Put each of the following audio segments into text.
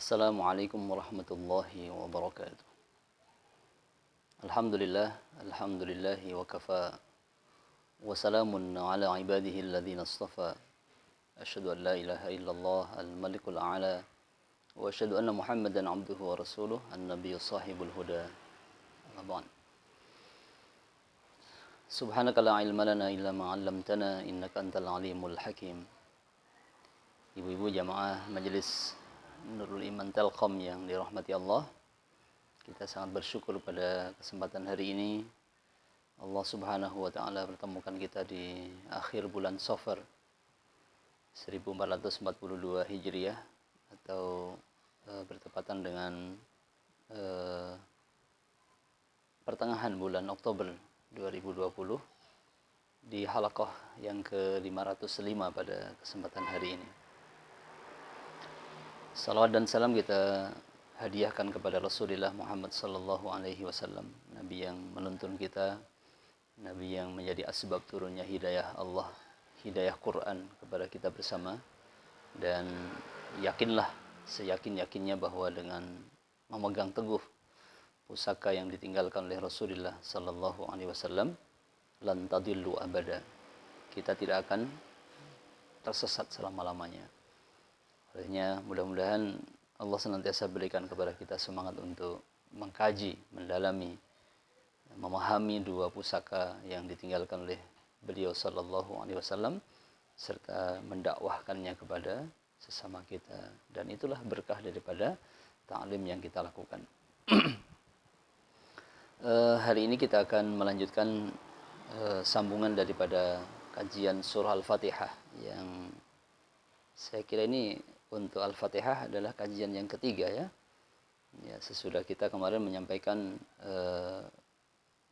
Assalamualaikum warahmatullahi wabarakatuh. Alhamdulillah, alhamdulillahi wa kafa. Wa salamun ala ibadihi alladhina astafa. Asyhadu an la ilaha illallah al-malikul a'la. Wa asyhadu anna Muhammadan abduhu wa rasuluh an-nabiyyu sahibul huda. Amma ba'd. Subhanaka la ilma lana illa ma 'allamtana innaka antal alimul hakim. Ibu-ibu jamaah majelis Nurul Iman Telkom yang dirahmati Allah, kita sangat bersyukur pada kesempatan hari ini Allah Subhanahu wa taala pertemukan kita di akhir bulan Safar 1442 Hijriah atau bertepatan dengan pertengahan bulan Oktober 2020 di halaqah yang ke-505 pada kesempatan hari ini. Salawat dan salam kita hadiahkan kepada Rasulullah Muhammad sallallahu alaihi wasallam, nabi yang menuntun kita, nabi yang menjadi asbab turunnya hidayah Allah, hidayah Quran kepada kita bersama. Dan yakinlah seyakin-yakinnya bahwa dengan memegang teguh pusaka yang ditinggalkan oleh Rasulullah sallallahu alaihi wasallam, lan tadillu abada, kita tidak akan tersesat selama-lamanya. Olehnya mudah-mudahan Allah senantiasa berikan kepada kita semangat untuk mengkaji, mendalami, memahami dua pusaka yang ditinggalkan oleh beliau sallallahu alaihi wasallam serta mendakwahkannya kepada sesama kita, dan itulah berkah daripada ta'lim yang kita lakukan. Hari ini kita akan melanjutkan sambungan daripada kajian surah Al-Fatihah yang saya kira ini untuk Al-Fatihah adalah kajian yang ketiga ya. Sesudah kita kemarin menyampaikan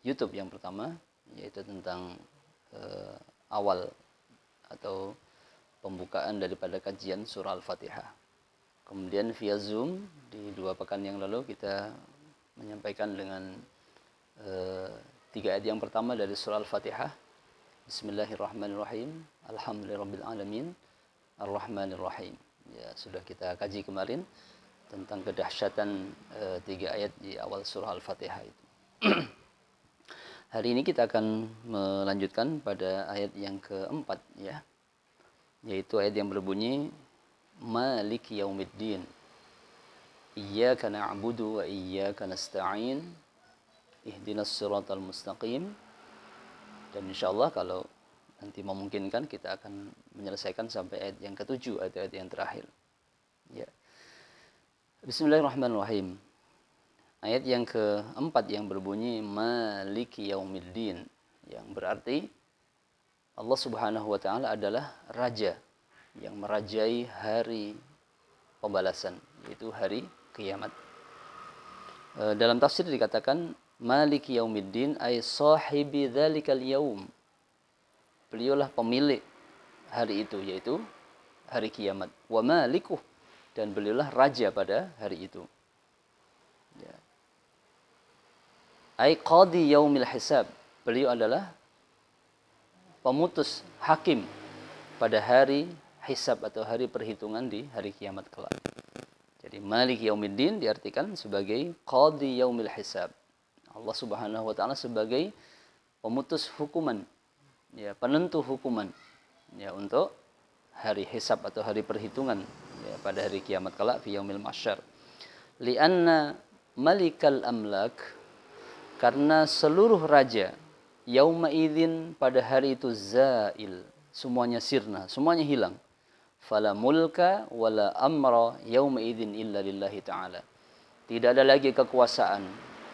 YouTube yang pertama, yaitu tentang awal atau pembukaan daripada kajian surah Al-Fatihah. Kemudian via Zoom di 2 pekan yang lalu kita menyampaikan dengan 3 ayat yang pertama dari surah Al-Fatihah. Bismillahirrahmanirrahim. Alhamdulillahirabbil alamin. Ar-Rahmanir-Rahim. Ya, sudah kita kaji kemarin tentang kedahsyatan 3 ayat di awal surah Al-Fatihah itu. Hari ini kita akan melanjutkan pada ayat yang keempat ya, yaitu ayat yang berbunyi Maliki yaumiddin. Iyyaka na'budu wa iyyaka nasta'in. Ihdinas siratal mustaqim. Dan insyaallah kalau nanti memungkinkan kita akan menyelesaikan sampai ayat yang ke-7, ayat yang terakhir. Ya. Bismillahirrahmanirrahim. Ayat yang keempat yang berbunyi Maliki yaumiddin, yang berarti Allah Subhanahu wa taala adalah raja yang merajai hari pembalasan, yaitu hari kiamat. Dalam tafsir dikatakan Maliki yaumiddin ay sahibi dzalikal yaum. Beliaulah pemilik hari itu, yaitu hari kiamat. Wa malikuh, dan beliaulah raja pada hari itu. Ya. Ai qadi yaumil hisab. Beliau adalah pemutus hakim pada hari hisab atau hari perhitungan di hari kiamat kelak. Jadi Malik Yaumiddin diartikan sebagai qadi yaumil hisab. Allah Subhanahu wa taala sebagai pemutus hukuman, ya, penentu hukuman ya untuk hari hisab atau hari perhitungan ya, pada hari kiamat kelak fi yaumil mahsyar. Lianna malikal amlak, karena seluruh raja yauma idzin pada hari itu zail, semuanya sirna, semuanya hilang. Fala mulka wala amra yauma idzin illa lillahi taala. Tidak ada lagi kekuasaan,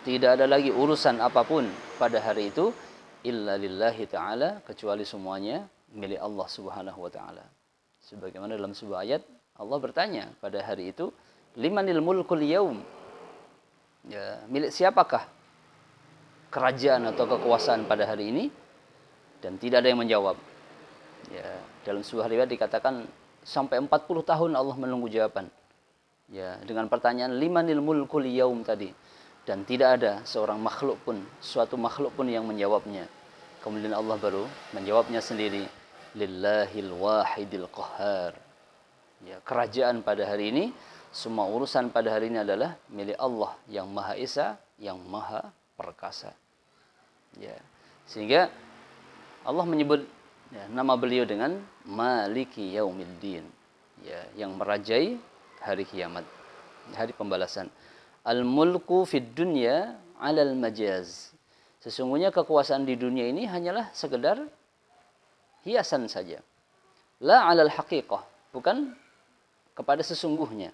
tidak ada lagi urusan apapun pada hari itu illa lillahi ta'ala, kecuali semuanya milik Allah Subhanahu wa ta'ala. Sebagaimana dalam sebuah ayat Allah bertanya pada hari itu, limanil mulkul yaum, ya, milik siapakah kerajaan atau kekuasaan pada hari ini? Dan tidak ada yang menjawab. Ya, dalam sebuah riwayat dikatakan sampai 40 tahun Allah menunggu jawaban, ya, dengan pertanyaan limanil mulkul yaum tadi. Dan tidak ada seorang makhluk pun, suatu makhluk pun yang menjawabnya. Kemudian Allah baru menjawabnya sendiri, lillahil wahidil qahhar. Ya, kerajaan pada hari ini Semua urusan pada hari ini adalah milik Allah yang Maha Esa, yang Maha Perkasa. Ya. Sehingga Allah menyebut nama beliau dengan Maliki Yaumiddin. Ya, yang merajai hari kiamat, hari pembalasan. Al-mulku fid dunya 'alal majaz. Sesungguhnya kekuasaan di dunia ini hanyalah sekedar hiasan saja. La 'alal haqiqah, bukan kepada sesungguhnya.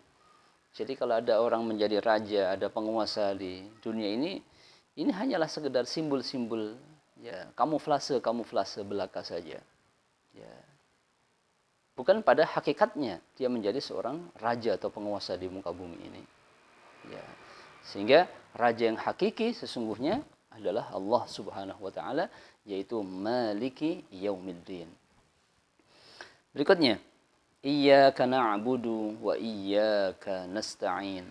Jadi kalau ada orang menjadi raja, ada penguasa di dunia ini hanyalah sekedar simbol-simbol, ya, kamuflase belaka saja. Ya. Bukan pada hakikatnya dia menjadi seorang raja atau penguasa di muka bumi ini. Ya. Sehingga raja yang hakiki sesungguhnya adalah Allah Subhanahu wa taala, yaitu Maliki Yaumiddin. Berikutnya, Iyyaka na'budu wa iyyaka nasta'in.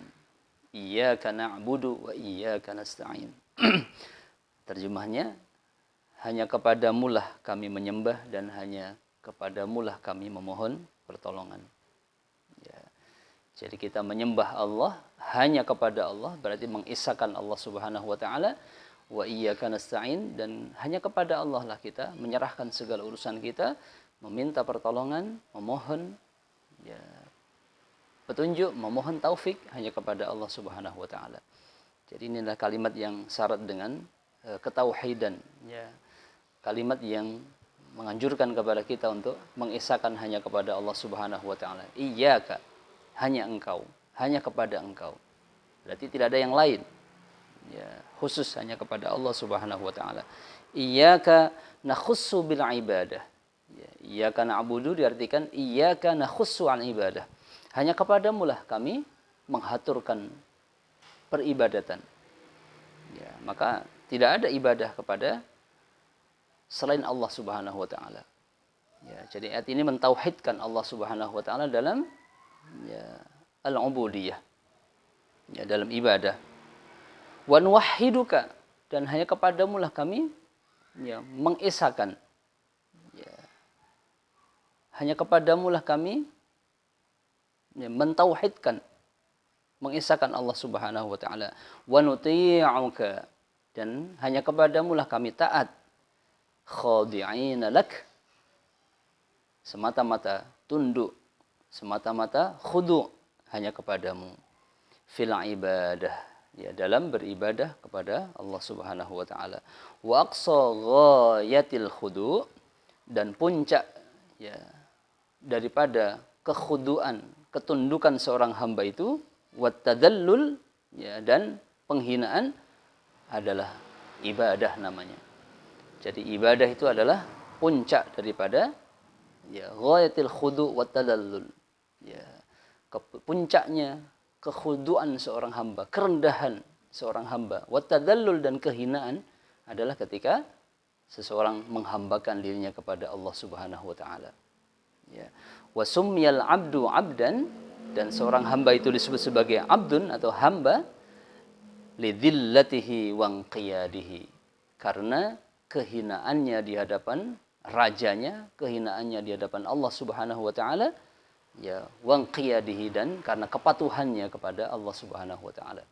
Iyyaka na'budu wa iyyaka nasta'in. Terjemahnya, hanya kepadamulah kami menyembah dan hanya kepadamulah kami memohon pertolongan. Ya. Jadi kita menyembah Allah, hanya kepada Allah, berarti mengisahkan Allah Subhanahu wa taala. Wa iyyaka nasta'in, dan hanya kepada Allah lah kita menyerahkan segala urusan kita, meminta pertolongan, memohon ya, petunjuk, memohon taufik hanya kepada Allah Subhanahu wa taala. Jadi inilah kalimat yang syarat dengan ketauhidan, ya. Kalimat yang menganjurkan kepada kita untuk mengisahkan hanya kepada Allah Subhanahu wa taala. Iyyaka, hanya engkau, hanya kepada engkau. Berarti tidak ada yang lain. Ya, khusus hanya kepada Allah Subhanahu wa taala. Iyyaka nakhussu bil ibadah. Ya, iyyaka na'budu diartikan iyyaka nakhussu an ibadah. Hanya kepadamu lah kami menghaturkan peribadatan. Ya, maka tidak ada ibadah kepada selain Allah Subhanahu wa taala. Ya, jadi ayat ini mentauhidkan Allah Subhanahu wa taala dalam ya, al-ubudiyah. Ya, dalam ibadah. Wa nuwahhiduka, dan hanya kepadamu lah kami ya, mengesahkan. Ya. Hanya kepadamu lah kami ya, mentauhidkan, mengesahkan Allah Subhanahu wa taala. Wa nuti'uka, dan hanya kepadamu lah kami taat. Khadi'ina lak, semata-mata tunduk, semata-mata khudu' hanya kepadamu. Fil ibadah, ya, dalam beribadah kepada Allah Subhanahu wa taala. Wa aqsa ghayatil khudu', dan puncak ya daripada kekhuduan, ketundukan seorang hamba itu, wat tadallul, ya, dan penghinaan adalah ibadah namanya. Jadi ibadah itu adalah puncak daripada ya ghayatil khudu' wat tadallul. Ya, puncaknya kekhuduan seorang hamba, kerendahan seorang hamba, wat tadallul, dan kehinaan adalah ketika seseorang menghambakan dirinya kepada Allah Subhanahu wa taala. Ya. Wa summiyal 'abdu 'abdan, dan seorang hamba itu disebut sebagai abdun atau hamba lidzillatihi wa inqiyadihi, karena kehinaannya di hadapan rajanya, kehinaannya di hadapan Allah Subhanahu wa taala, ya, wa inqiyadihi, dan karena kepatuhannya kepada Allah Subhanahu wa taala.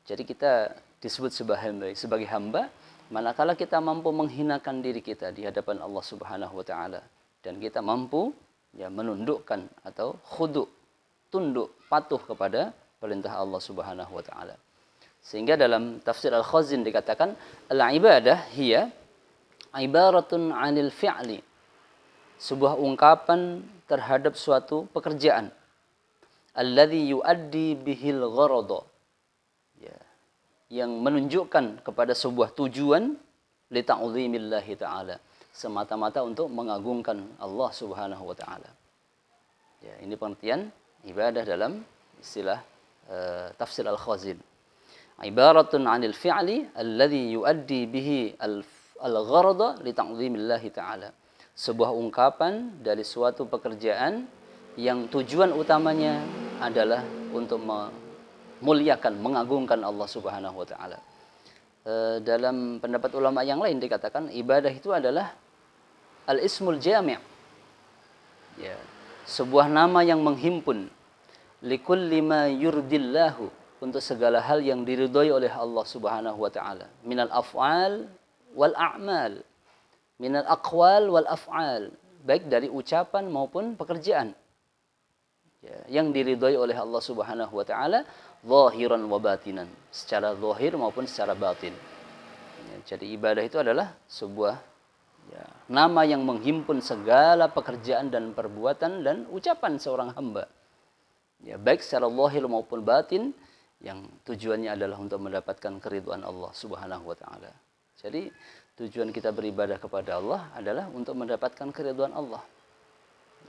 Jadi kita disebut sebagai hamba manakala kita mampu menghinakan diri kita di hadapan Allah Subhanahu wa taala, dan kita mampu ya menundukkan atau khudu', tunduk, patuh kepada perintah Allah Subhanahu wa taala. Sehingga dalam tafsir Al-Khazin dikatakan al-ibadah hiya ibaratun 'anil fi'li, sebuah ungkapan terhadap suatu pekerjaan, alladzi yuaddi bihil gharada, ya, yang menunjukkan kepada sebuah tujuan li ta'zimillahi ta'ala, semata-mata untuk mengagungkan Allah Subhanahu wa taala. Ya, ini pengertian ibadah dalam istilah tafsir Al-Khazin. Ibaratun 'anil fi'li alladzi yuaddi bihi al-gharada li ta'zimillahi ta'ala. Sebuah ungkapan dari suatu pekerjaan yang tujuan utamanya adalah untuk memuliakan, mengagungkan Allah Subhanahu wa taala. Dalam pendapat ulama yang lain dikatakan ibadah itu adalah al-ismul jami'. Ya, sebuah nama yang menghimpun likulli ma yurdillahu, untuk segala hal yang diridhoi oleh Allah Subhanahu wa taala, minal af'al wal a'mal, minal aqwal wal af'al, baik dari ucapan maupun pekerjaan. Ya, yang diridhoi oleh Allah Subhanahu wa taala zahiran wa batinan, secara zahir maupun secara batin. Ya, jadi ibadah itu adalah sebuah nama yang menghimpun segala pekerjaan dan perbuatan dan ucapan seorang hamba. Ya, baik secara zahir maupun batin, yang tujuannya adalah untuk mendapatkan keridhaan Allah Subhanahu wa taala. Jadi tujuan kita beribadah kepada Allah adalah untuk mendapatkan keridhaan Allah.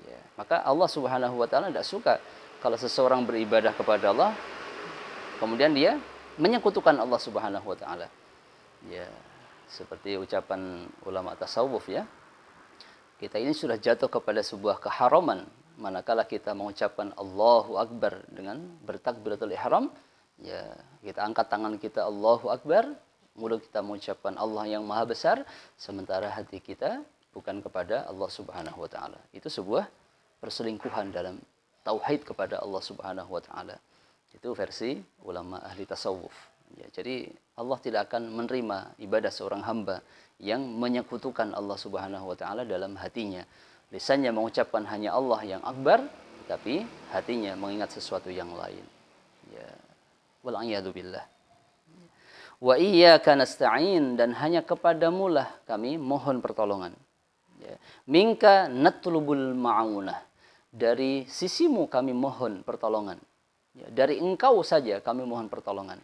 Ya, maka Allah Subhanahu wa taala tidak suka kalau seseorang beribadah kepada Allah kemudian dia menyekutukan Allah Subhanahu wa taala. Ya, seperti ucapan ulama tasawuf ya. Kita ini sudah jatuh kepada sebuah keharaman manakala kita mengucapkan Allahu Akbar dengan bertakbiratul ihram, ya, kita angkat tangan kita Allahu Akbar, mulut kita mengucapkan Allah yang Maha Besar, sementara hati kita bukan kepada Allah Subhanahu wa taala. Itu sebuah perselingkuhan dalam tauhid kepada Allah Subhanahu wa taala. Itu versi ulama ahli tasawuf. Ya, jadi Allah tidak akan menerima ibadah seorang hamba yang menyekutukan Allah Subhanahu wa taala dalam hatinya. Lisannya mengucapkan hanya Allah yang akbar, tapi hatinya mengingat sesuatu yang lain. Ya. Wal a'yadu billah. Wa iyyaka nasta'in, dan hanya kepadamu lah kami mohon pertolongan. Ya. Minka natlubul ma'unah, dari sisimu kami mohon pertolongan. Ya. Dari engkau saja kami mohon pertolongan.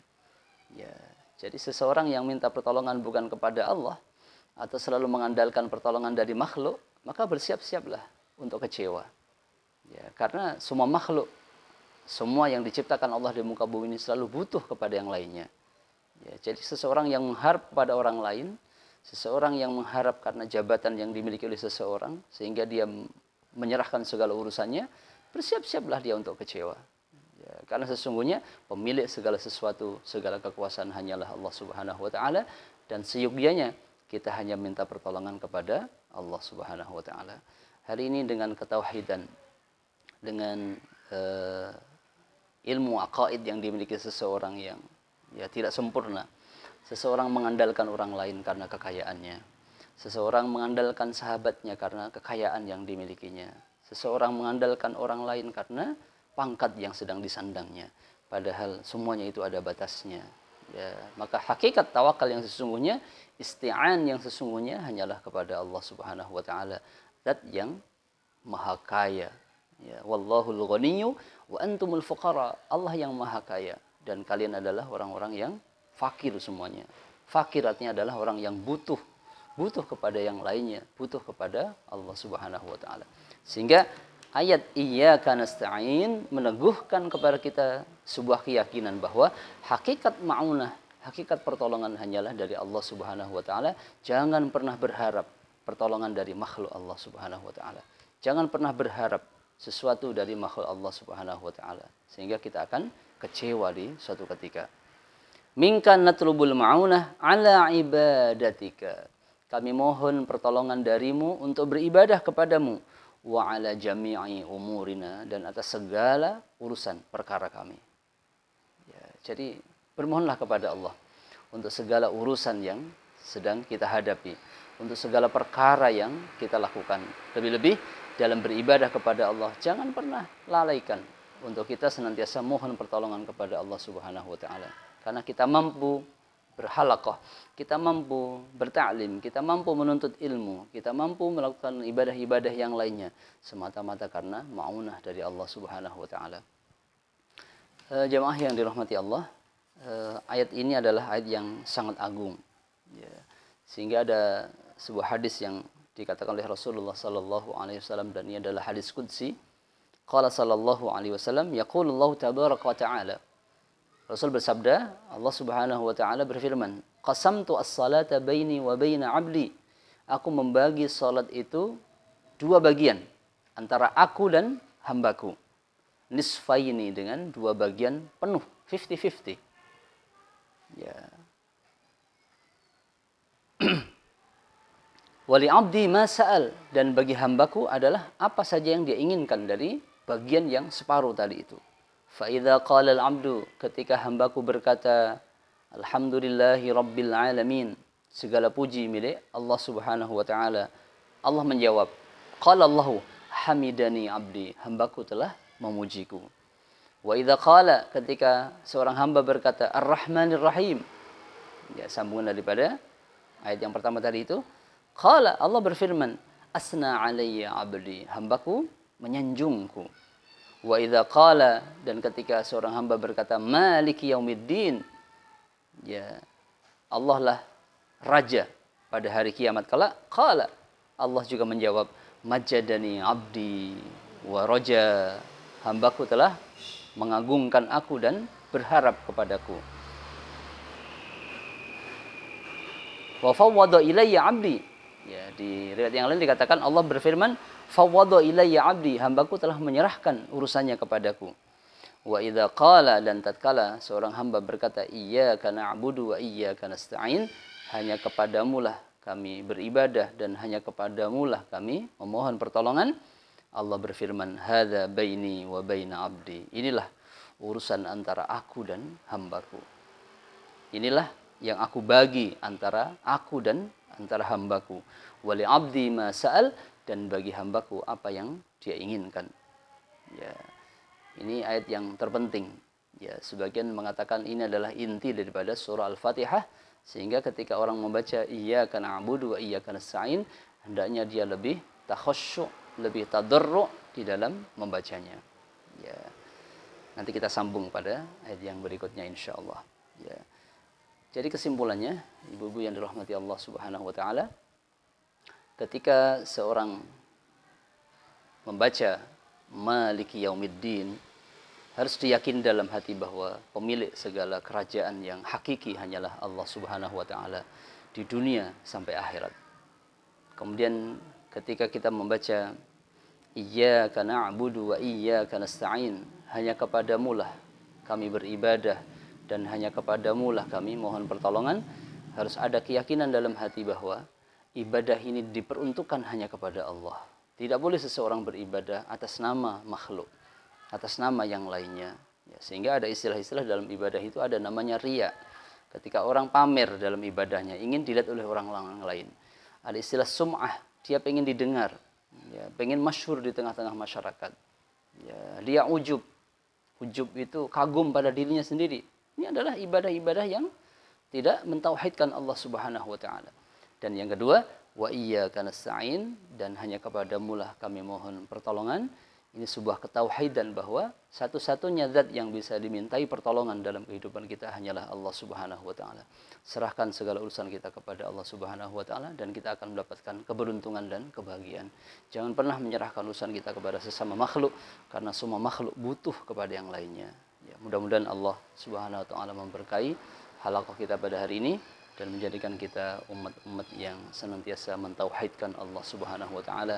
Ya. Jadi seseorang yang minta pertolongan bukan kepada Allah atau selalu mengandalkan pertolongan dari makhluk, maka bersiap-siaplah untuk kecewa. Ya. Karena semua makhluk, semua yang diciptakan Allah di muka bumi ini selalu butuh kepada yang lainnya. Ya. Jadi seseorang yang mengharap pada orang lain, seseorang yang mengharap karena jabatan yang dimiliki oleh seseorang, sehingga dia menyerahkan segala urusannya, bersiap-siaplah dia untuk kecewa. Ya, karena sesungguhnya pemilik segala sesuatu, segala kekuasaan hanyalah Allah Subhanahu wa taala, dan seyogyanya kita hanya minta pertolongan kepada Allah Subhanahu wa taala. Hari ini dengan ketauhidan, dengan ilmu aqaid yang dimiliki seseorang yang ya tidak sempurna, seseorang mengandalkan orang lain karena kekayaannya. Seseorang mengandalkan sahabatnya karena kekayaan yang dimilikinya. Seseorang mengandalkan orang lain karena pangkat yang sedang disandangnya. Padahal semuanya itu ada batasnya. Ya, maka hakikat tawakal yang sesungguhnya, isti'an yang sesungguhnya hanyalah kepada Allah Subhanahu wa taala, zat yang maha kaya. Ya, wallahul ghaniyyu wa antumul fuqara. Allah yang maha kaya dan kalian adalah orang-orang yang fakir semuanya. Fakir artinya adalah orang yang butuh kepada yang lainnya, butuh kepada Allah Subhanahu wa taala. Sehingga ayat iyyaka nasta'in meneguhkan kepada kita sebuah keyakinan bahwa hakikat ma'unah, hakikat pertolongan hanyalah dari Allah Subhanahu wa taala. Jangan pernah berharap pertolongan dari makhluk Allah Subhanahu wa taala. Jangan pernah berharap sesuatu dari makhluk Allah Subhanahu wa taala, sehingga kita akan kecewa di suatu ketika. Minka natlubul ma'unah ala ibadatika. Kami mohon pertolongan darimu untuk beribadah kepadamu. Wa ala jami'i umurina, dan atas segala urusan perkara kami. Ya, jadi bermohonlah kepada Allah untuk segala urusan yang sedang kita hadapi, untuk segala perkara yang kita lakukan. Lebih-lebih dalam beribadah kepada Allah, jangan pernah lalaikan untuk kita senantiasa mohon pertolongan kepada Allah Subhanahu wa taala. Karena kita mampu berhalaqah, kita mampu bertaklim, kita mampu menuntut ilmu, kita mampu melakukan ibadah-ibadah yang lainnya semata-mata karena ma'unah dari Allah Subhanahu wa taala. Jemaah yang dirahmati Allah, ayat ini adalah ayat yang sangat agung. Ya. Sehingga ada sebuah hadis yang dikatakan oleh Rasulullah sallallahu alaihi wasallam, dan ini adalah hadis qudsi. Qala sallallahu alaihi wasallam, yaqulullahu tabaraka wa ta'ala. Rasul bersabda, Allah Subhanahu wa taala berfirman, qasamtu as-salata baini wa baina 'abdi. Aku membagi salat itu dua bagian antara aku dan hambaku. Nisfaini, dengan dua bagian penuh, 50-50. Ya. Wali 'abdi ma sa'al, dan bagi hambaku adalah apa saja yang dia inginkan dari bagian yang separuh tadi itu. Fa idza qala al-'abdu, ketika hambaku berkata, alhamdulillahi rabbil alamin, segala puji milik Allah Subhanahu wa taala. Allah menjawab, qala Allahu hamidani 'abdi, hambaku telah memujiku. Wa idza qala, ketika seorang hamba berkata ar-rahmanir rahim, ya sambungan daripada ayat yang pertama tadi itu, qala, Allah berfirman, asna 'alayya 'abdi, hambaku menyanjungku. Wa idza qala, dan ketika seorang hamba berkata maliki yaumiddin, ya Allah lah raja pada hari kiamat kelak, qala, Allah juga menjawab, majadani 'abdi wa raja, hambaku telah mengagungkan aku dan berharap kepadaku. Wa fawwada ilayya 'abdi, ya di riwayat yang lain dikatakan Allah berfirman, fawwada ilayya 'abdi, hambaku telah menyerahkan urusannya kepadaku. Wa idza qala, dan tatkala seorang hamba berkata iyyaka na'budu wa iyyaka nasta'in, hanya kepadamulah kami beribadah dan hanya kepadamulah kami memohon pertolongan, Allah berfirman, hadza baini wa baina 'abdi, inilah urusan antara aku dan hambaku. Inilah yang aku bagi antara aku dan antara hambaku. Wa li 'abdi ma sa'al, dan bagi hambaku apa yang dia inginkan. Ya, ini ayat yang terpenting. Ya, sebagian mengatakan ini adalah inti daripada surah Al-Fatihah, sehingga ketika orang membaca iyyaka na'budu wa iyyaka nasta'in, hendaknya dia lebih takhasyu', lebih tadarru' di dalam membacanya. Ya. Nanti kita sambung pada ayat yang berikutnya insyaallah. Ya. Jadi kesimpulannya, ibu-ibu yang dirahmati Allah Subhanahu wa taala, ketika seorang membaca Maliki Yaumiddin, harus diyakini dalam hati bahwa pemilik segala kerajaan yang hakiki hanyalah Allah Subhanahu wa taala di dunia sampai akhirat. Kemudian ketika kita membaca iyyaka na'budu wa iyyaka nasta'in, hanya kepadamulah kami beribadah dan hanya kepadamulah kami mohon pertolongan, harus ada keyakinan dalam hati bahwa ibadah ini diperuntukkan hanya kepada Allah. Tidak boleh seseorang beribadah atas nama makhluk, atas nama yang lainnya. Ya, sehingga ada istilah-istilah dalam ibadah itu, ada namanya riya. Ketika orang pamer dalam ibadahnya, ingin dilihat oleh orang lain. Ada istilah sum'ah, dia pengen didengar, ya, pengen masyhur di tengah-tengah masyarakat. Ya, dia ujub. Ujub itu kagum pada dirinya sendiri. Ini adalah ibadah-ibadah yang tidak mentauhidkan Allah Subhanahu wa taala. Dan yang kedua, wa iyyaka nasta'in, dan hanya kepadamulah kami mohon pertolongan. Ini sebuah ketauhidan bahwa satu-satunya zat yang bisa dimintai pertolongan dalam kehidupan kita hanyalah Allah Subhanahu wa taala. Serahkan segala urusan kita kepada Allah Subhanahu wa taala dan kita akan mendapatkan keberuntungan dan kebahagiaan. Jangan pernah menyerahkan urusan kita kepada sesama makhluk, karena semua makhluk butuh kepada yang lainnya. Ya, mudah-mudahan Allah Subhanahu wa taala memberkahi halaqah kita pada hari ini dan menjadikan kita umat-umat yang senantiasa mentauhidkan Allah Subhanahu wa taala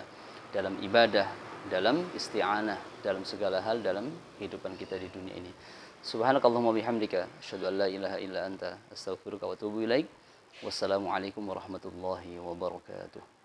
dalam ibadah, dalam isti'anah, dalam segala hal dalam kehidupan kita di dunia ini. Subhanakallahumma bihamdika, asyhadu an la ilaha illa anta, astaghfiruka wa atubu ilaik. Wassalamualaikum warahmatullahi wabarakatuh.